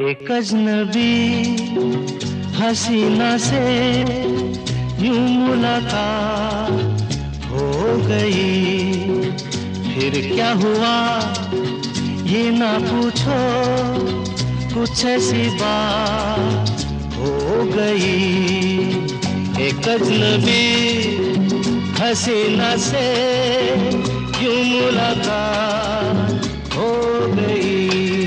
एक अजनबी हसीना से यूं मुलाकात हो गई। फिर क्या हुआ ये ना पूछो, कुछ ऐसी बात हो गई। एक अजनबी हसीना से यूं मुलाकात हो गई।